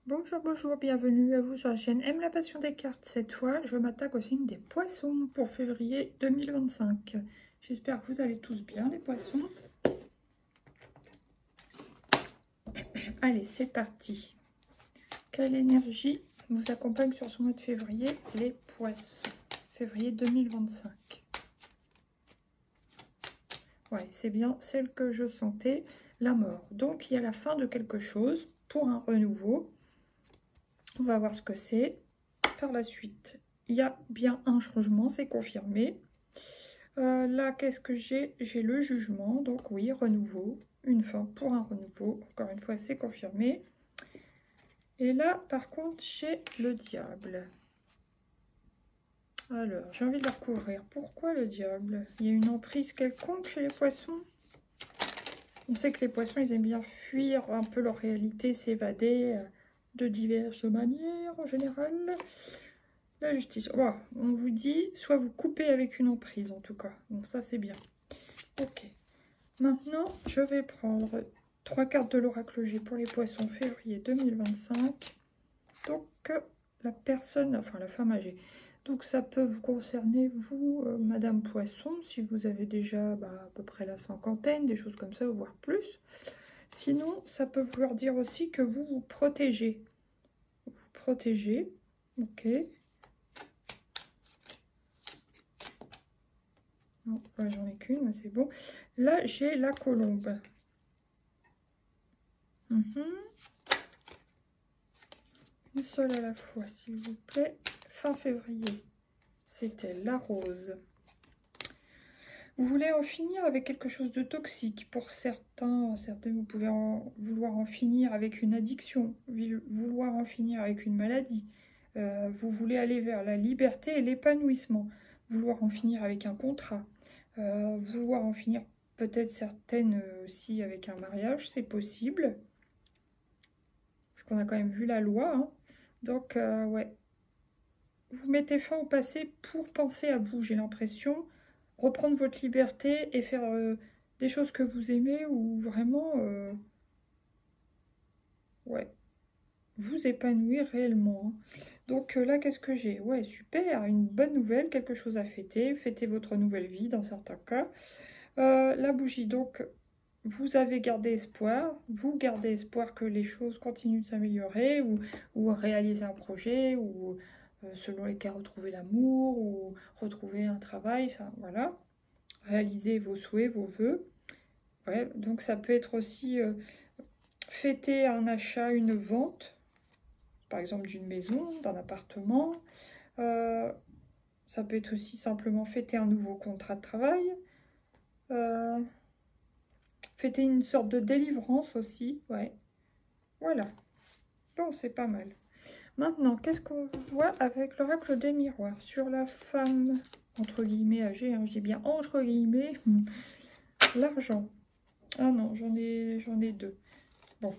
Bonjour, bonjour, bienvenue à vous sur la chaîne Aime la passion des cartes. Cette fois, je m'attaque au signe des poissons pour février 2025. J'espère que vous allez tous bien, les poissons. Allez, c'est parti. Quelle énergie vous accompagne sur ce mois de février, les poissons? Février 2025. Ouais, c'est bien celle que je sentais, la mort. Donc, il y a la fin de quelque chose pour un renouveau. On va voir ce que c'est. Par la suite, il y a bien un changement, c'est confirmé. Là, qu'est-ce que j'ai? J'ai le jugement, donc oui, renouveau, une fin pour un renouveau. Encore une fois, c'est confirmé. Et là, par contre, j'ai le diable. Alors, j'ai envie de le recouvrir. Pourquoi le diable? Il y a une emprise quelconque chez les poissons? On sait que les poissons, ils aiment bien fuir un peu leur réalité, s'évader de diverses manières en général. La justice. Oh, on vous dit, soit vous coupez avec une emprise en tout cas. Donc ça, c'est bien. Ok. Maintenant, je vais prendre 3 cartes de l'oracle G pour les poissons février 2025. Donc, la personne, enfin la femme âgée. Donc ça peut vous concerner, vous, Madame Poisson, si vous avez déjà à peu près la cinquantaine, des choses comme ça, voire plus. Sinon, ça peut vouloir dire aussi que vous vous protégez. Vous protégez, ok. Non, j'en ai qu'une, c'est bon. Là, j'ai la colombe. Une seule à la fois, s'il vous plaît. Fin février, c'était la rose. Vous voulez en finir avec quelque chose de toxique. Pour certains, vous pouvez vouloir en finir avec une addiction, vouloir en finir avec une maladie. Vous voulez aller vers la liberté et l'épanouissement. Vouloir en finir avec un contrat. Vouloir en finir peut-être certaines aussi avec un mariage, c'est possible. Parce qu'on a quand même vu la loi. Hein. Donc, ouais. Vous mettez fin au passé pour penser à vous, j'ai l'impression. Reprendre votre liberté et faire des choses que vous aimez ou vraiment, ouais, vous épanouir réellement. Hein. Donc là, qu'est-ce que j'ai? Ouais, super, une bonne nouvelle, quelque chose à fêter. Fêtez votre nouvelle vie dans certains cas. La bougie, donc, vous avez gardé espoir. Vous gardez espoir que les choses continuent de s'améliorer ou réaliser un projet ou selon les cas, retrouver l'amour ou retrouver un travail, ça, voilà. Réaliser vos souhaits, vos vœux. Ouais, donc ça peut être aussi fêter un achat, une vente, par exemple d'une maison, d'un appartement. Ça peut être aussi simplement fêter un nouveau contrat de travail. Fêter une sorte de délivrance aussi, ouais. Voilà. Bon, c'est pas mal. Maintenant, qu'est-ce qu'on voit avec l'oracle des miroirs sur la femme, entre guillemets, âgée, hein, je dis bien entre guillemets, l'argent. Ah non, j'en ai deux. Bon,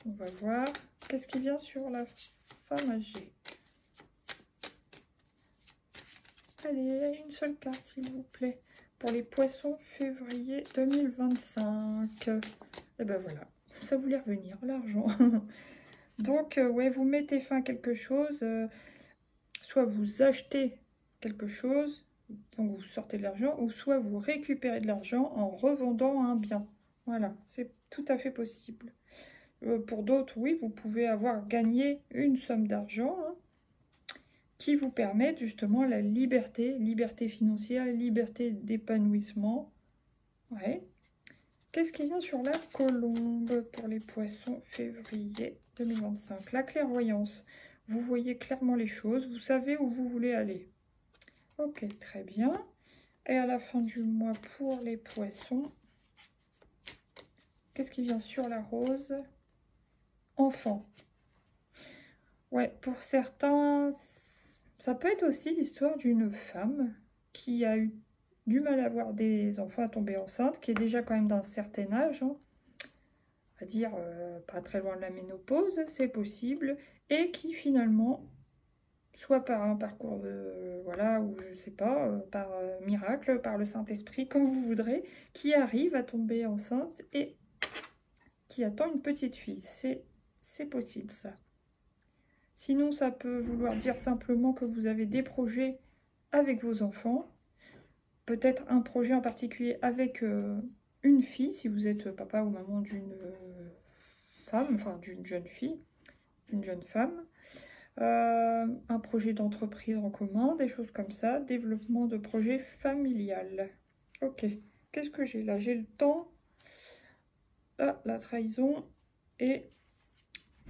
on va voir. Qu'est-ce qui vient sur la femme âgée? Allez, une seule carte, s'il vous plaît. Pour les poissons, février 2025. Et ben voilà, ça voulait revenir, l'argent. Donc, ouais, vous mettez fin à quelque chose. Soit vous achetez quelque chose, donc vous sortez de l'argent, ou soit vous récupérez de l'argent en revendant un bien. Voilà, c'est tout à fait possible. Pour d'autres, oui, vous pouvez avoir gagné une somme d'argent hein, qui vous permet justement la liberté, liberté financière, liberté d'épanouissement. Ouais. Qu'est-ce qui vient sur la colombe pour les poissons février 2025? La clairvoyance. Vous voyez clairement les choses, vous savez où vous voulez aller. Ok, très bien. Et à la fin du mois pour les poissons, qu'est-ce qui vient sur la rose? Enfant. Ouais, pour certains, ça peut être aussi l'histoire d'une femme qui a eu du mal à avoir des enfants, à tomber enceinte, qui est déjà quand même d'un certain âge, hein, à dire pas très loin de la ménopause, c'est possible, et qui finalement, soit par un parcours de, voilà, ou je sais pas, par miracle, par le Saint-Esprit, comme vous voudrez, qui arrive à tomber enceinte et qui attend une petite fille. C'est possible ça. Sinon, ça peut vouloir dire simplement que vous avez des projets avec vos enfants. Peut-être un projet en particulier avec une fille, si vous êtes papa ou maman d'une femme, enfin d'une jeune fille, d'une jeune femme. Un projet d'entreprise en commun, des choses comme ça. Développement de projet familial. Ok, qu'est-ce que j'ai là? J'ai le temps. Ah, la trahison et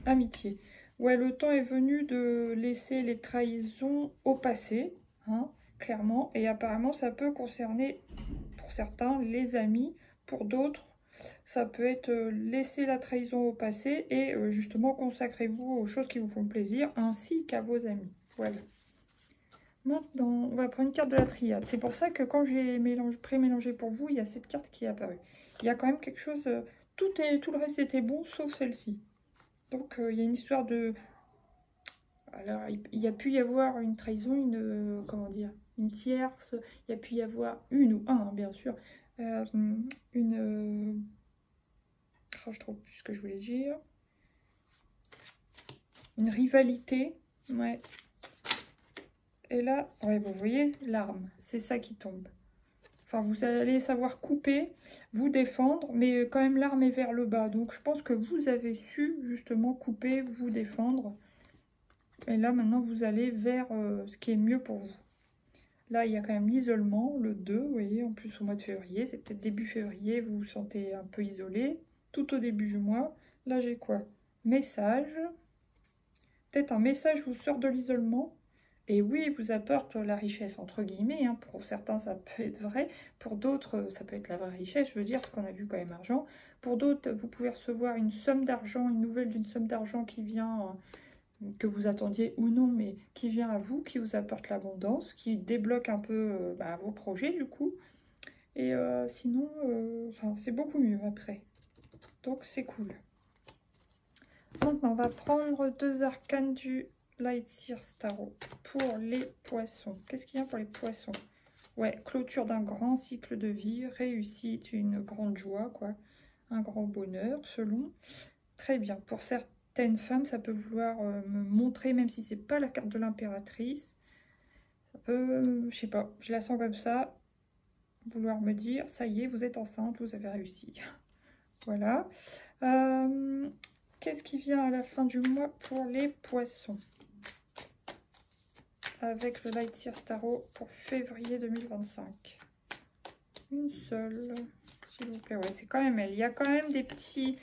amitié. Ouais, le temps est venu de laisser les trahisons au passé, hein, clairement. Et apparemment, ça peut concerner, pour certains, les amis. Pour d'autres, ça peut être laisser la trahison au passé et justement consacrez-vous aux choses qui vous font plaisir, ainsi qu'à vos amis. Voilà. Maintenant, on va prendre une carte de la triade. C'est pour ça que quand j'ai pré-mélangé pour vous, il y a cette carte qui est apparue. Il y a quand même quelque chose... tout le reste était bon, sauf celle-ci. Donc, il y a une histoire de... Alors, il y a pu y avoir une trahison, une... comment dire? Une tierce. Il y a pu y avoir une ou un, hein, bien sûr. Une... oh, je trouve plus ce que je voulais dire. Une rivalité. Ouais. Et là, ouais, bon, vous voyez, l'arme. C'est ça qui tombe. Enfin, vous allez savoir couper, vous défendre, mais quand même l'arme est vers le bas. Donc, je pense que vous avez su justement couper, vous défendre. Et là, maintenant, vous allez vers ce qui est mieux pour vous. Là, il y a quand même l'isolement, le 2, vous voyez, en plus au mois de février. C'est peut-être début février, vous vous sentez un peu isolé. Tout au début du mois. Là, j'ai quoi? Message. Peut-être un message vous sort de l'isolement. Et oui, vous apporte la richesse, entre guillemets. Hein. Pour certains, ça peut être vrai. Pour d'autres, ça peut être la vraie richesse. Je veux dire, parce qu'on a vu quand même argent. Pour d'autres, vous pouvez recevoir une somme d'argent, une nouvelle d'une somme d'argent qui vient, que vous attendiez ou non, mais qui vient à vous, qui vous apporte l'abondance, qui débloque un peu vos projets, du coup. Et sinon, enfin, c'est beaucoup mieux après. Donc, c'est cool. Maintenant, on va prendre 2 arcanes du Lightseer Tarot pour les poissons. Qu'est-ce qu'il y a pour les poissons? Ouais, clôture d'un grand cycle de vie, réussite, une grande joie, quoi. Un grand bonheur, selon. Très bien. Pour certaines femmes, ça peut vouloir me montrer, même si c'est pas la carte de l'impératrice. Ça peut, je sais pas, je la sens comme ça. Vouloir me dire, ça y est, vous êtes enceinte, vous avez réussi. Voilà. Qu'est-ce qui vient à la fin du mois pour les poissons? Avec le Lightseer Tarot pour février 2025. Une seule, s'il vous plaît. Ouais, c'est quand même elle. Il y a quand même des petites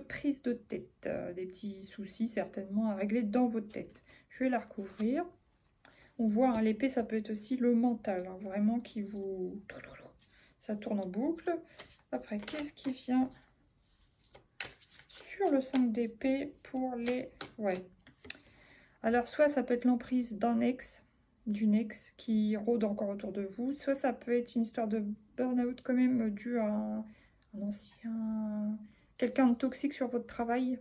prises de tête, des petits soucis certainement à régler dans votre tête. Je vais la recouvrir. On voit, hein, l'épée, ça peut être aussi le mental, hein, vraiment qui vous... Ça tourne en boucle. Après, qu'est-ce qui vient sur le 5 d'épée pour les... Ouais. Alors, soit ça peut être l'emprise d'un ex, d'une ex qui rôde encore autour de vous, soit ça peut être une histoire de burn-out quand même due à un ancien... quelqu'un de toxique sur votre travail.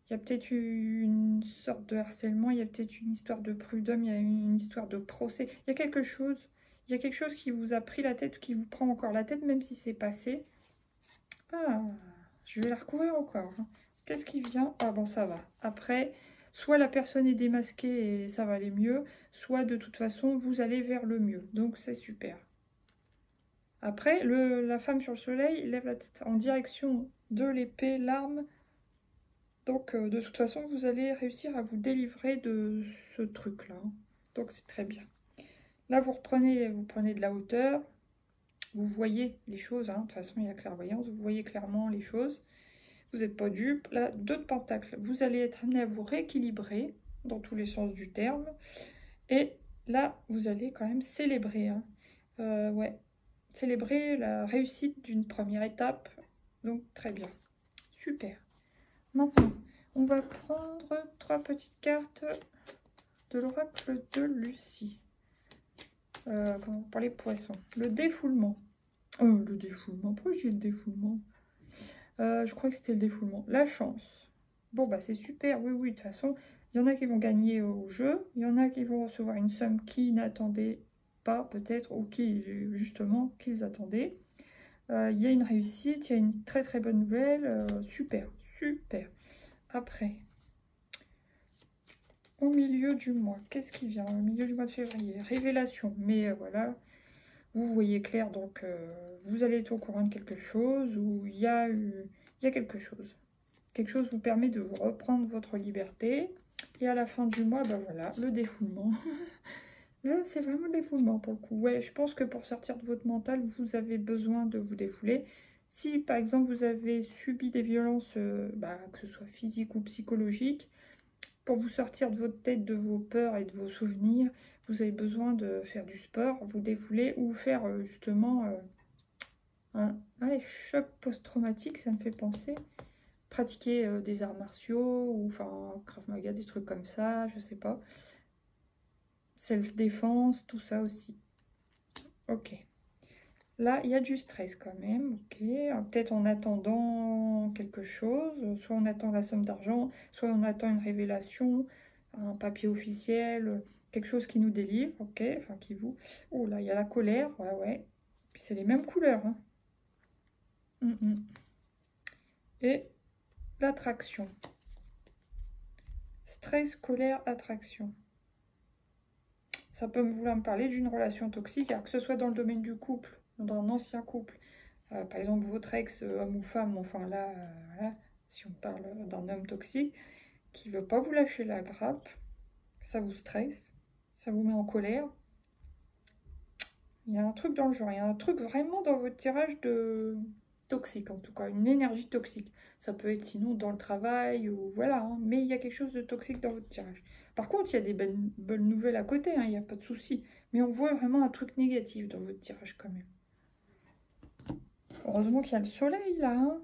Il y a peut-être une sorte de harcèlement, il y a peut-être une histoire de prud'homme, il y a une histoire de procès. Il y a quelque chose qui vous a pris la tête, qui vous prend encore la tête, même si c'est passé. Ah, je vais la recouvrir encore. Hein. Qu'est-ce qui vient? Ah bon, ça va. Après... soit la personne est démasquée et ça va aller mieux, soit de toute façon, vous allez vers le mieux. Donc, c'est super. Après, la femme sur le soleil lève la tête en direction de l'épée, l'arme. Donc, de toute façon, vous allez réussir à vous délivrer de ce truc-là. Donc, c'est très bien. Là, vous prenez de la hauteur. Vous voyez les choses. Hein. De toute façon, il y a clairvoyance. Vous voyez clairement les choses. Vous n'êtes pas dupe. Là, 2 de pentacles. Vous allez être amené à vous rééquilibrer dans tous les sens du terme. Et là, vous allez quand même célébrer. Hein. Ouais, célébrer la réussite d'une première étape. Donc, très bien. Super. Maintenant, on va prendre 3 petites cartes de l'oracle de Lucie. Pour les poissons. Le défoulement. Le défoulement. Pourquoi j'ai le défoulement? Je crois que c'était le défoulement. La chance. Bon, bah c'est super. Oui, oui, de toute façon, il y en a qui vont gagner au jeu. Il y en a qui vont recevoir une somme qu'ils n'attendaient pas, peut-être, ou qui, justement, qu'ils attendaient. Il y a une réussite, il y a une très très bonne nouvelle. Super, super. Après, au milieu du mois. Qu'est-ce qui vient au milieu du mois de février? Révélation. Mais voilà, vous voyez clair, donc vous allez être au courant de quelque chose ou il y a quelque chose. Quelque chose vous permet de vous reprendre votre liberté. Et à la fin du mois, ben voilà, le défoulement. Là, c'est vraiment le défoulement pour le coup. Ouais, je pense que pour sortir de votre mental, vous avez besoin de vous défouler. Si, par exemple, vous avez subi des violences, que ce soit physiques ou psychologiques, pour vous sortir de votre tête, de vos peurs et de vos souvenirs, vous avez besoin de faire du sport, vous défouler ou faire justement un choc post-traumatique, ça me fait penser. Pratiquer des arts martiaux ou enfin Krav Maga, des trucs comme ça, je sais pas. Self-défense, tout ça aussi. Ok. Là, il y a du stress quand même, ok. Peut-être en attendant quelque chose, soit on attend la somme d'argent, soit on attend une révélation, un papier officiel, quelque chose qui nous délivre, ok. Enfin, qui vous... Oh là, il y a la colère, ouais, ouais. Puis c'est les mêmes couleurs, hein. Et l'attraction. Stress, colère, attraction. Ça peut vouloir me parler d'une relation toxique, alors que ce soit dans le domaine du couple, dans un ancien couple. Par exemple, votre ex, homme ou femme, enfin là, voilà, si on parle d'un homme toxique, qui ne veut pas vous lâcher la grappe, ça vous stresse, ça vous met en colère. Il y a un truc dans le genre, il y a un truc vraiment dans votre tirage de toxique, en tout cas, une énergie toxique. Ça peut être sinon dans le travail, ou voilà, hein, mais il y a quelque chose de toxique dans votre tirage. Par contre, il y a des bonnes nouvelles à côté, hein, il n'y a pas de souci. Mais on voit vraiment un truc négatif dans votre tirage quand même. Heureusement qu'il y a le soleil là, hein,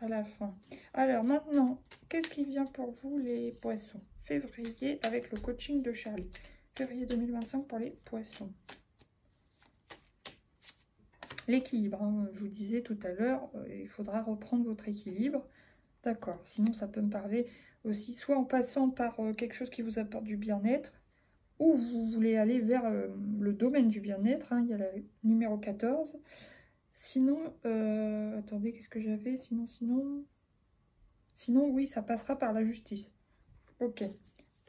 à la fin. Alors maintenant, qu'est-ce qui vient pour vous les poissons? Février avec le coaching de Charlie. Février 2025 pour les poissons. L'équilibre, hein, je vous disais tout à l'heure, il faudra reprendre votre équilibre. D'accord, sinon ça peut me parler aussi soit en passant par quelque chose qui vous apporte du bien-être, ou vous voulez aller vers le domaine du bien-être, hein, il y a la numéro 14. Sinon, attendez, qu'est-ce que j'avais? Sinon, oui, ça passera par la justice. Ok.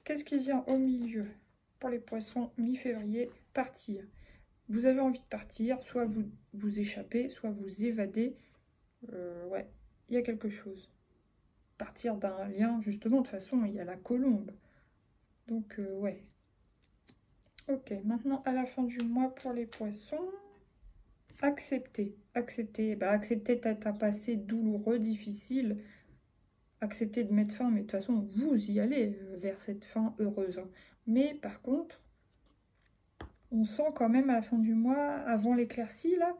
Qu'est-ce qui vient au milieu pour les poissons mi-février? Partir. Vous avez envie de partir, soit vous échappez, soit vous évadez. Ouais, il y a quelque chose. Partir d'un lien, justement, de toute façon, il y a la colombe. Donc, ouais. Ok, maintenant, à la fin du mois, pour les poissons, accepter. Accepter, accepter peut-être un passé douloureux, difficile. Accepter de mettre fin, mais de toute façon, vous y allez vers cette fin heureuse. Hein. Mais par contre, on sent quand même à la fin du mois, avant l'éclaircie, là,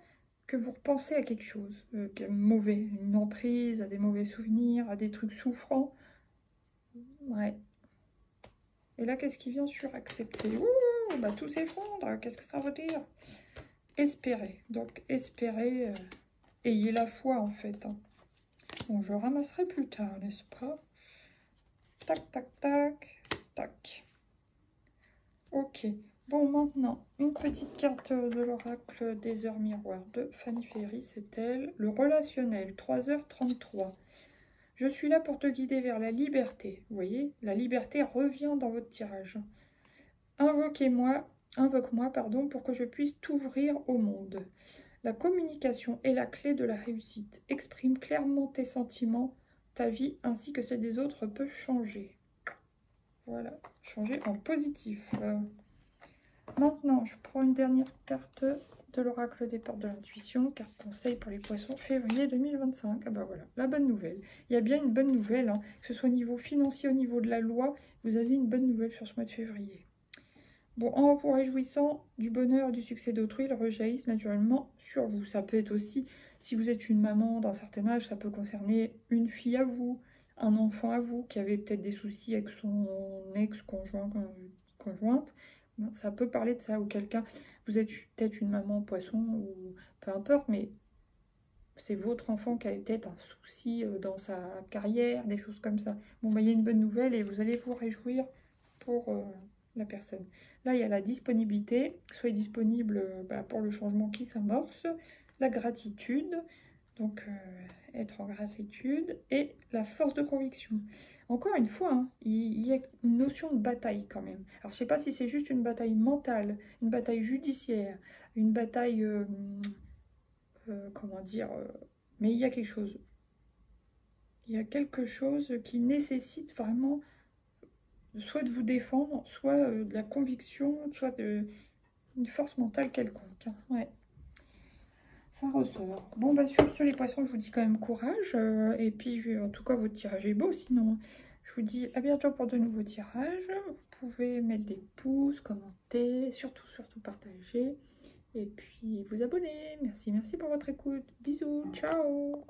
que vous repensez à quelque chose mauvais, une emprise, à des mauvais souvenirs, à des trucs souffrants. Ouais. Et là, qu'est-ce qui vient sur accepter? Ouh, bah tout s'effondre, qu'est-ce que ça veut dire? Espérer. Donc, espérer, ayez la foi, en fait. Hein. Bon, je ramasserai plus tard, n'est-ce pas? Tac, tac, tac, tac. Ok. Bon, maintenant, une petite carte de l'oracle des heures miroirs de Fanny Ferry, c'est elle. Le relationnel, 3h33. Je suis là pour te guider vers la liberté. Vous voyez, la liberté revient dans votre tirage. Invoque-moi, pardon, pour que je puisse t'ouvrir au monde. La communication est la clé de la réussite. Exprime clairement tes sentiments, ta vie ainsi que celle des autres peut changer. Voilà, changer en positif. Maintenant, je prends une dernière carte de l'oracle des portes de l'intuition, carte conseil pour les poissons, février 2025. Ah bah voilà, la bonne nouvelle. Il y a bien une bonne nouvelle, hein, que ce soit au niveau financier, au niveau de la loi, vous avez une bonne nouvelle sur ce mois de février. Bon, en vous réjouissant du bonheur, du succès d'autrui, ils rejaillissent naturellement sur vous. Ça peut être aussi, si vous êtes une maman d'un certain âge, ça peut concerner une fille à vous, un enfant à vous, qui avait peut-être des soucis avec son conjointe. Ça peut parler de ça, ou quelqu'un, vous êtes peut-être une maman poisson, ou peu importe, mais c'est votre enfant qui a peut-être un souci dans sa carrière, des choses comme ça. Bon, bah, il y a une bonne nouvelle et vous allez vous réjouir pour la personne. Là, il y a la disponibilité, soyez disponible pour le changement qui s'amorce, la gratitude, Donc, être en gratitude et la force de conviction. Encore une fois, hein, il y a une notion de bataille quand même. Alors, je sais pas si c'est juste une bataille mentale, une bataille judiciaire, une bataille, comment dire, mais il y a quelque chose. Il y a quelque chose qui nécessite vraiment soit de vous défendre, soit de la conviction, soit une force mentale quelconque. Hein. Ouais. Ça ressort. Bon, bah sur ce, les poissons, je vous dis quand même courage. Et puis, en tout cas, votre tirage est beau. Sinon, je vous dis à bientôt pour de nouveaux tirages. Vous pouvez mettre des pouces, commenter, surtout, surtout partager. Et puis, vous abonner. Merci, merci pour votre écoute. Bisous, ciao!